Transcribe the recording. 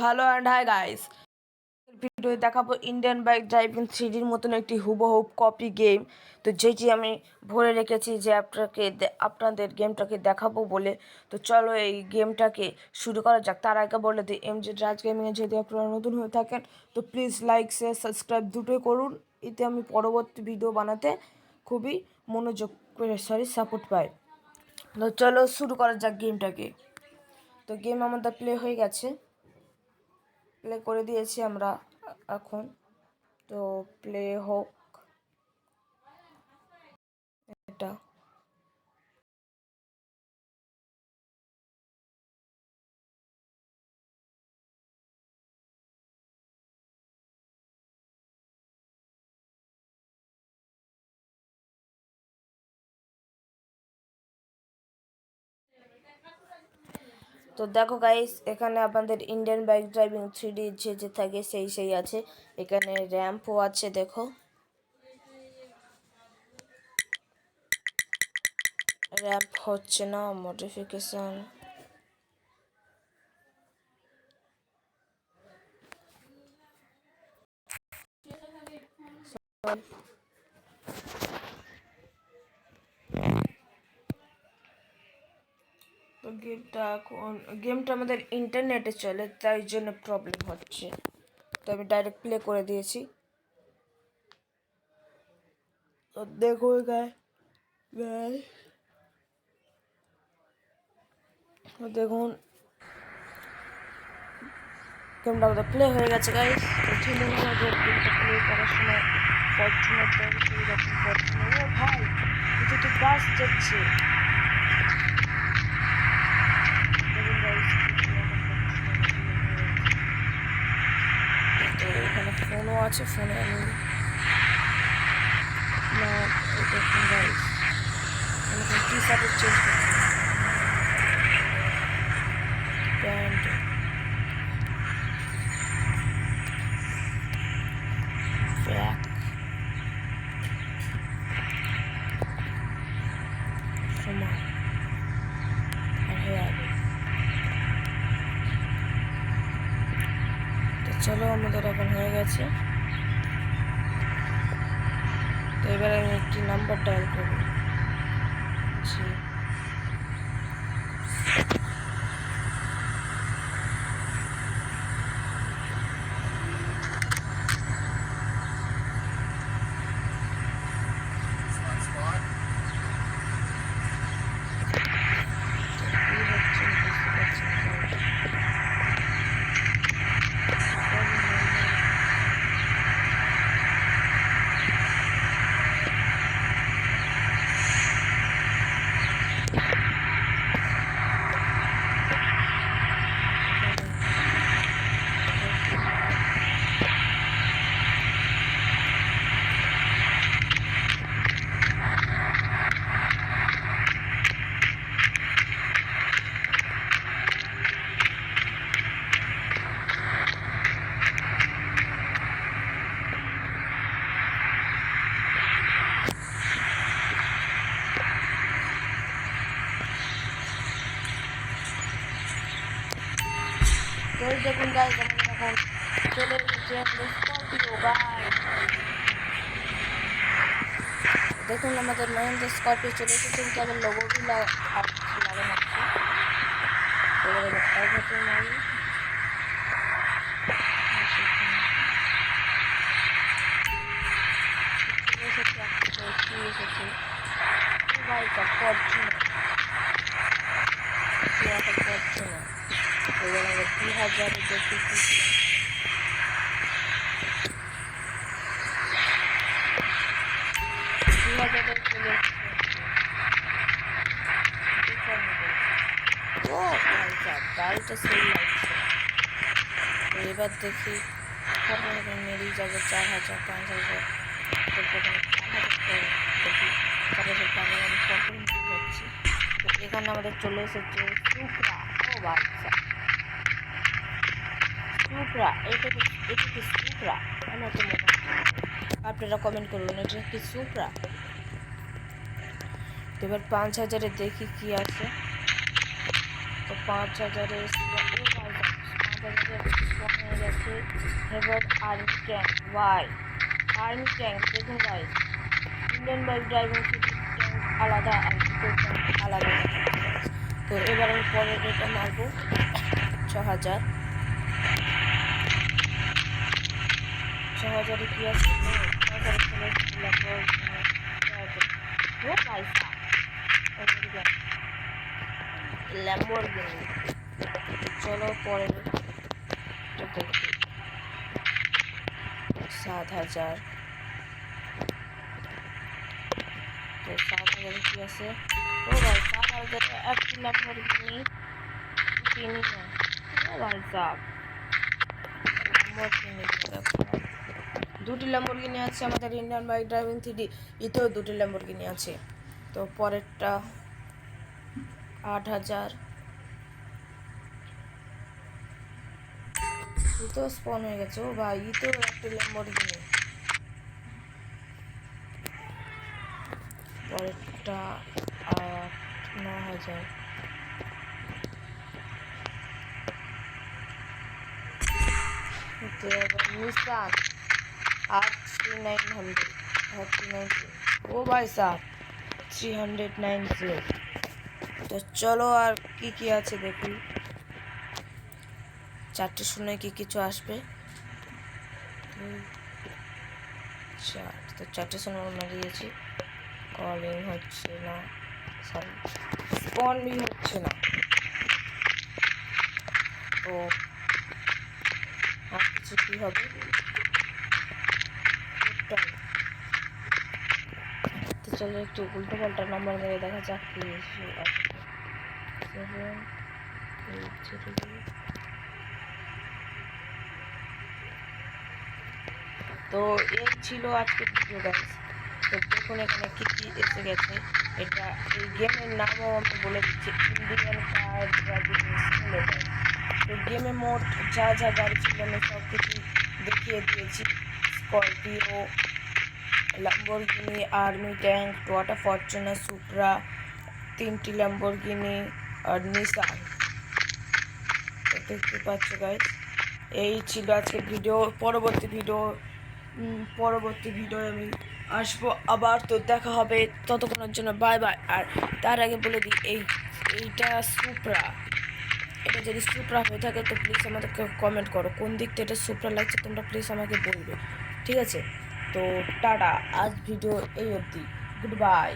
Hello and hi guys, video দেখাবো Indian bike driving 3Dর মতন একটি হুবহু কপি গেম। তো যেটি আমি ভরে রেখেছি যে আপনাদের গেমটাকে দেখাবো বলে। তো চলো এই গেমটাকে শুরু করা যাক। তার আগে বলে দিই, MJ রাজ গেমিংয়ে যদি আপনারা নতুন হয়ে থাকেন তো প্লিজ লাইক শেয়ার সাবস্ক্রাইব দুটোই করুন। এতে আমি পরবর্তী ভিডিও বানাতে খুবই মনোযোগ সাপোর্ট পাই। তো চলো শুরু করা যাক গেমটাকে। তো গেম আমাদের প্লে হয়ে গেছে, প্লে করে দিয়েছি আমরা এখন। তো প্লে হোক এটা। তো দেখো গাইস, এখানে আপনাদের ইন্ডিয়ান বাইক ড্রাইভিং 3D যে থাকে সেই আছে। এখানে র্যাম্পও আছে, দেখো র্যাম্প হচ্ছে না, মডিফিকেশন। তো গেমটা আমাদের ইন্টারনেটে চলে, তাই জন্য প্রবলেম হচ্ছে। তো আমি ডাইরেক্ট প্লে করে দিয়েছি। তো দেখো দেখুন গেমটা আমাদের প্লে হয়ে গেছে গাইস। তো চলুন আমাদের গেমটা প্লে করার সময় ফরচুনার যখন ফরচুনার, ও ভাই এটা তো গাছ যাচ্ছে। দেখুন গাইস, তো এখানে ফোনও আছে, ফোনে আমি না দেখুন গাইস, আমি টি শার্টের চেঞ্জ করছি, প্যান্ট ব্যাক সমান আর হেয়ার। তো চলো আমাদের এখন হয়ে গেছে। তো এবার আমি একটি নাম্বার ডায়াল করবো। তো দেখুন গাইস, আমাদের এখন চলে এসেছে স্করপিও গাইস। দেখুন আমাদের মহেন্দ্র স্করপিও চলে এসেছে, কিন্তু আবার লোগোটি লাগানো আছে। এবারে অঘটন মারি এসেছে বাইকটা ফরচুনার, ফরচুনার। এবার আমরা 2000 দেখি গাড়িটা সেই লাগছে। তো এবার দেখি মেরেই যাবো 4000 5000। দেখি 4000 আমি কখন যাচ্ছি। তো এখানে আমাদের চলে এসেছে সুপ্রা। ও বাচ্চা সুপ্রা, এটা কি সুপ্রা? আমার তো মনে হচ্ছে, আপনারা কমেন্ট করবেন এটা কি সুপ্রা। তো এবার 5000-এ দেখি কি আছে। তো 5000-এ 5000 হয়ে গেছে হেভার আর্মি ট্যাঙ্ক ওয়াই আর্মি ট্যাঙ্ক দেখুন গাইস ইন্ডিয়ান বাইক ড্রাইভিং সিটির ট্যাঙ্ক আলাদা আর ভিতর ট্যাঙ্ক আলাদা। তো এবার আমি পরের রেটটা মারবো 6000 6000 কি আছে ল্যাম্বরগিনি। চলো পরে দেখি 7000। তো 7000 কি আছে ও ভাই 7000 একটি ল্যাম্বরগিনি কিনি না ও ভাই সাব ল্যাম্বরগিনি দুটি ল্যাম্বরগিনি আছে আমাদের ইন্ডিয়ান বাইক ড্রাইভিং থ্রিডি এতেও দুটি ল্যাম্বরগিনি আছে। তো পরেরটা 8000 তো স্পন হয়ে গেছে ও ভাই তো একটা ল্যাম্বরগিনি। পরেরটা 9000 নিসান 3900 ও ভাই সাহ 390। তো চলো আর কি আছে দেখি 4টে শূন্য কি কিছু আসবে 4। তো 4টে শূন্য মারিয়েছি কলিং হচ্ছে না সরি স্পন भी হচ্ছে না। তো আর কিছু কি হবে তো চলো একটু উল্টো পাল্টা নাম্বার মেরে দেখা যাক কি আছে 7 তো এই ছিল আজকের ভিডিও গাইস। তো দেখুন এখানে কি এসে গেছে এটা এই গেমের নামও আমি বলে দিচ্ছি ইন্ডিয়ান কার ড্রাইভিং সিমুলেটর। তো গেমে মোট যা গাড়ি ছিল আমি সব কিছু দেখিয়ে দিয়েছি Scorpio Lamborghini army tank Toyota Fortuner supra 3টি ল্যাম্বরগিনি আর নিসান। দেখতে পাচ্ছ গাইস এই ছিল আজকের ভিডিও। পরবর্তী ভিডিও আমি আসবো আবার। তো দেখা হবে ততক্ষণের জন্য বাই বাই। আর তার আগে বলে দিই এইটা সুপ্রা এটা যদি সুপ্রা হয়ে থাকে তো প্লিজ আমাদেরকে কমেন্ট করো কোন দিকটা এটা সুপ্রা লাগছে তোমরা প্লিজ আমাকে বলবে ঠিক আছে। তো টাটা আজ ভিডিও এই অবধি গুড বাই।